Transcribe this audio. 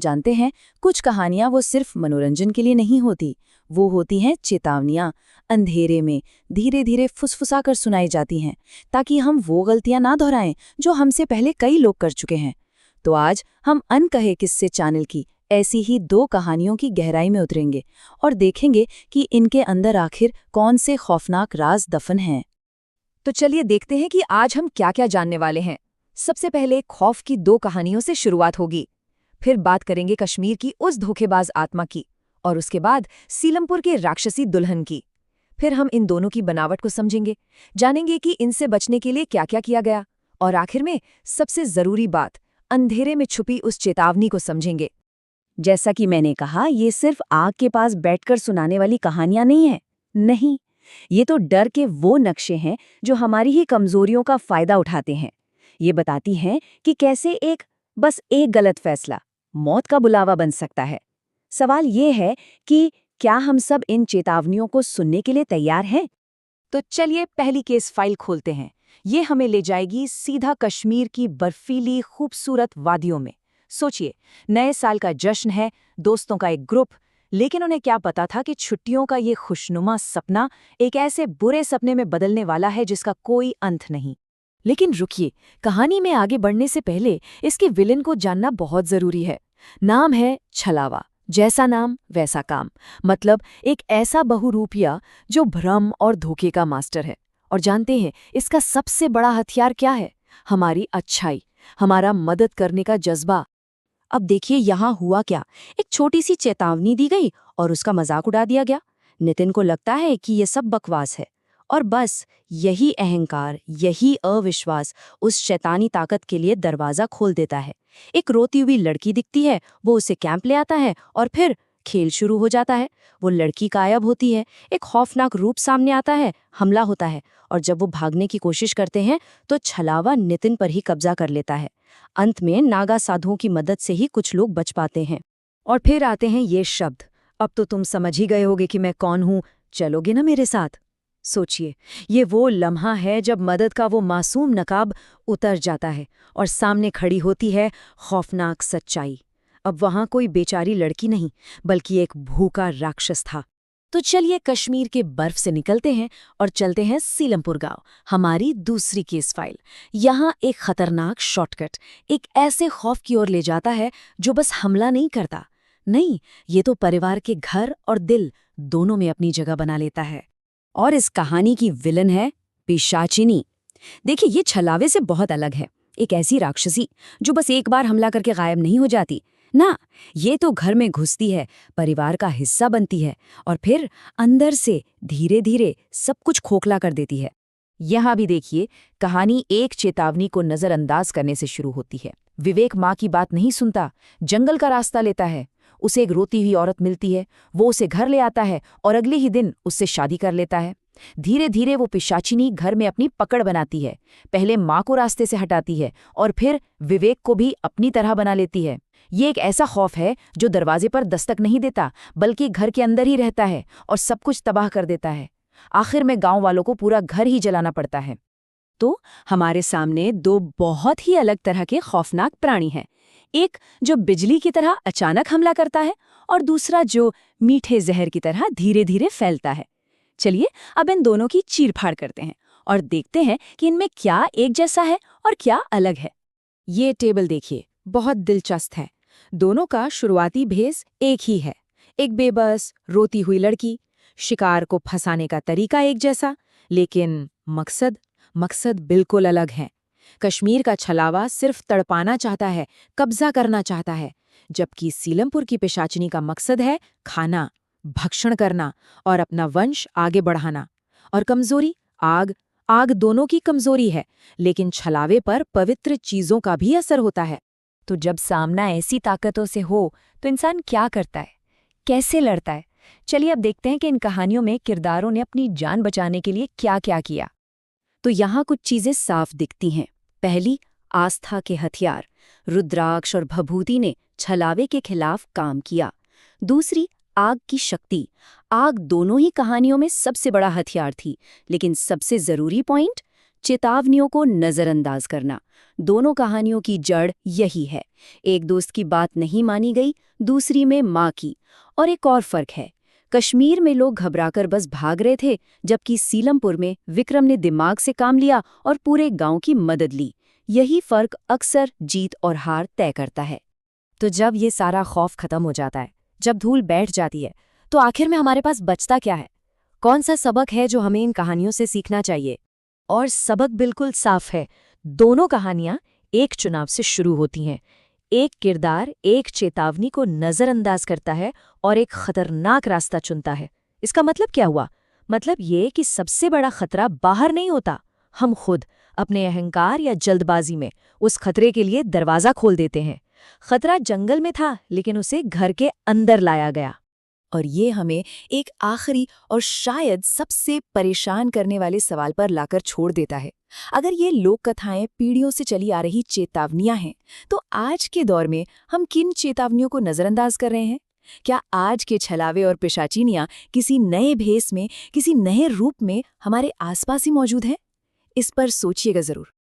जानते हैं, कुछ कहानियां वो सिर्फ मनोरंजन के लिए नहीं होती, वो होती हैं चेतावनियां, अंधेरे में धीरे धीरे फुसफुसा कर सुनाई जाती हैं, ताकि हम वो गलतियां ना दोहराएं जो हमसे पहले कई लोग कर चुके हैं। तो आज हम अनकहे किस्से चैनल की ऐसी ही 2 कहानियों की गहराई में उतरेंगे और देखेंगे कि इनके अंदर आखिर कौन से खौफनाक राज दफन हैं। तो चलिए देखते हैं कि आज हम क्या क्या जानने वाले हैं। सबसे पहले खौफ की 2 कहानियों से शुरुआत होगी, फिर बात करेंगे कश्मीर की उस धोखेबाज आत्मा की, और उसके बाद सीलमपुर के राक्षसी दुल्हन की। फिर हम इन दोनों की बनावट को समझेंगे, जानेंगे कि इनसे बचने के लिए क्या क्या किया गया, और आखिर में सबसे जरूरी बात, अंधेरे में छुपी उस चेतावनी को समझेंगे। जैसा कि मैंने कहा, ये सिर्फ आग के पास बैठकर सुनाने वाली कहानियां नहीं है। नहीं, ये तो डर के वो नक्शे हैं जो हमारी ही कमजोरियों का फायदा उठाते हैं। ये बताती हैं कि कैसे बस एक गलत फैसला मौत का बुलावा बन सकता है। सवाल ये है कि क्या हम सब इन चेतावनियों को सुनने के लिए तैयार हैं? तो चलिए पहली केस फाइल खोलते हैं। ये हमें ले जाएगी सीधा कश्मीर की बर्फीली खूबसूरत वादियों में। सोचिए, नए साल का जश्न है, दोस्तों का एक ग्रुप, लेकिन उन्हें क्या पता था कि छुट्टियों का ये खुशनुमा सपना एक ऐसे बुरे सपने में बदलने वाला है जिसका कोई अंत नहीं। लेकिन रुकिए, कहानी में आगे बढ़ने से पहले इसके विलेन को जानना बहुत जरूरी है। नाम है छलावा। जैसा नाम वैसा काम। मतलब एक ऐसा बहुरूपिया जो भ्रम और धोखे का मास्टर है। और जानते हैं इसका सबसे बड़ा हथियार क्या है? हमारी अच्छाई, हमारा मदद करने का जज्बा। अब देखिए यहाँ हुआ क्या। एक छोटी सी चेतावनी दी गई और उसका मजाक उड़ा दिया गया। नितिन को लगता है कि ये सब बकवास है, और बस यही अहंकार, यही अविश्वास उस शैतानी ताकत के लिए दरवाजा खोल देता है। एक रोती हुई लड़की दिखती है, वो उसे कैंप ले आता है और फिर खेल शुरू हो जाता है। वो लड़की गायब होती है, एक खौफनाक रूप सामने आता है, हमला होता है, और जब वो भागने की कोशिश करते हैं तो छलावा नितिन पर ही कब्जा कर लेता है। अंत में नागा साधुओं की मदद से ही कुछ लोग बच पाते हैं। और फिर आते हैं ये शब्द। अब तो तुम समझ ही गए होगे कि मैं कौन हूं। चलोगे ना मेरे साथ? सोचिए, ये वो लम्हा है जब मदद का वो मासूम नकाब उतर जाता है और सामने खड़ी होती है खौफनाक सच्चाई। अब वहां कोई बेचारी लड़की नहीं, बल्कि एक भूखा राक्षस था। तो चलिए कश्मीर के बर्फ से निकलते हैं और चलते हैं सीलमपुर गांव, हमारी दूसरी केस फाइल। यहाँ एक खतरनाक शॉर्टकट एक ऐसे खौफ की ओर ले जाता है जो बस हमला नहीं करता, नहीं, ये तो परिवार के घर और दिल दोनों में अपनी जगह बना लेता है। और इस कहानी की विलन है पिशाचिनी। देखिए, ये छलावे से बहुत अलग है। एक ऐसी राक्षसी जो बस एक बार हमला करके गायब नहीं हो जाती ना, ये तो घर में घुसती है, परिवार का हिस्सा बनती है, और फिर अंदर से धीरे धीरे सब कुछ खोखला कर देती है। यहाँ भी देखिए, कहानी एक चेतावनी को नजरअंदाज करने से शुरू होती है। विवेक माँ की बात नहीं सुनता, जंगल का रास्ता लेता है। उसे एक रोती हुई औरत मिलती है, वो उसे घर ले आता है और अगले ही दिन उससे शादी कर लेता है। धीरे धीरे वो पिशाचिनी घर में अपनी पकड़ बनाती है। पहले माँ को रास्ते से हटाती है और फिर विवेक को भी अपनी तरह बना लेती है। ये एक ऐसा खौफ है जो दरवाजे पर दस्तक नहीं देता, बल्कि घर के अंदर ही रहता है और सब कुछ तबाह कर देता है। आखिर में गांव वालों को पूरा घर ही जलाना पड़ता है। तो हमारे सामने 2 बहुत ही अलग तरह के खौफनाक प्राणी हैं। एक जो बिजली की तरह अचानक हमला करता है, और दूसरा जो मीठे जहर की तरह धीरे धीरे फैलता है। चलिए अब इन दोनों की चीरफाड़ करते हैं और देखते हैं कि इनमें क्या एक जैसा है और क्या अलग है। ये टेबल देखिए, बहुत दिलचस्प है। दोनों का शुरुआती भेस एक ही है, एक बेबस रोती हुई लड़की। शिकार को फंसाने का तरीका एक जैसा, लेकिन मकसद बिल्कुल अलग है। कश्मीर का छलावा सिर्फ तड़पाना चाहता है, कब्जा करना चाहता है, जबकि सीलमपुर की पिशाचिनी का मकसद है खाना, भक्षण करना और अपना वंश आगे बढ़ाना। और कमजोरी, आग दोनों की कमजोरी है, लेकिन छलावे पर पवित्र चीजों का भी असर होता है। तो जब सामना ऐसी ताकतों से हो तो इंसान क्या करता है, कैसे लड़ता है? चलिए अब देखते हैं कि इन कहानियों में किरदारों ने अपनी जान बचाने के लिए क्या क्या किया। तो यहाँ कुछ चीजें साफ दिखती हैं। पहली, आस्था के हथियार। रुद्राक्ष और भभूति ने छलावे के खिलाफ काम किया। दूसरी, आग की शक्ति। आग दोनों ही कहानियों में सबसे बड़ा हथियार थी, लेकिन सबसे जरूरी पॉइंट, चेतावनियों को नजरअंदाज करना। दोनों कहानियों की जड़ यही है। एक दोस्त की बात नहीं मानी गई, दूसरी में माँ की। और एक और फर्क है, कश्मीर में लोग घबराकर बस भाग रहे थे, जबकि सीलमपुर में विक्रम ने दिमाग से काम लिया और पूरे गांव की मदद ली। यही फर्क अक्सर जीत और हार तय करता है। तो जब ये सारा खौफ खत्म हो जाता है, जब धूल बैठ जाती है, तो आखिर में हमारे पास बचता क्या है? कौन सा सबक है जो हमें इन कहानियों से सीखना चाहिए? और सबक बिल्कुल साफ है। दोनों कहानियां एक चुनाव से शुरू होती हैं। एक किरदार एक चेतावनी को नजरअंदाज करता है और एक खतरनाक रास्ता चुनता है। इसका मतलब क्या हुआ? मतलब ये कि सबसे बड़ा खतरा बाहर नहीं होता, हम खुद अपने अहंकार या जल्दबाजी में उस खतरे के लिए दरवाजा खोल देते हैं। खतरा जंगल में था, लेकिन उसे घर के अंदर लाया गया। और ये हमें एक आखिरी और शायद सबसे परेशान करने वाले सवाल पर लाकर छोड़ देता है। अगर ये लोक कथाएं पीढ़ियों से चली आ रही चेतावनियां हैं, तो आज के दौर में हम किन चेतावनियों को नजरअंदाज कर रहे हैं? क्या आज के छलावे और पिशाचिनियां किसी नए भेस में, किसी नए रूप में हमारे आसपास ही मौजूद हैं? इस पर सोचिएगा जरूर।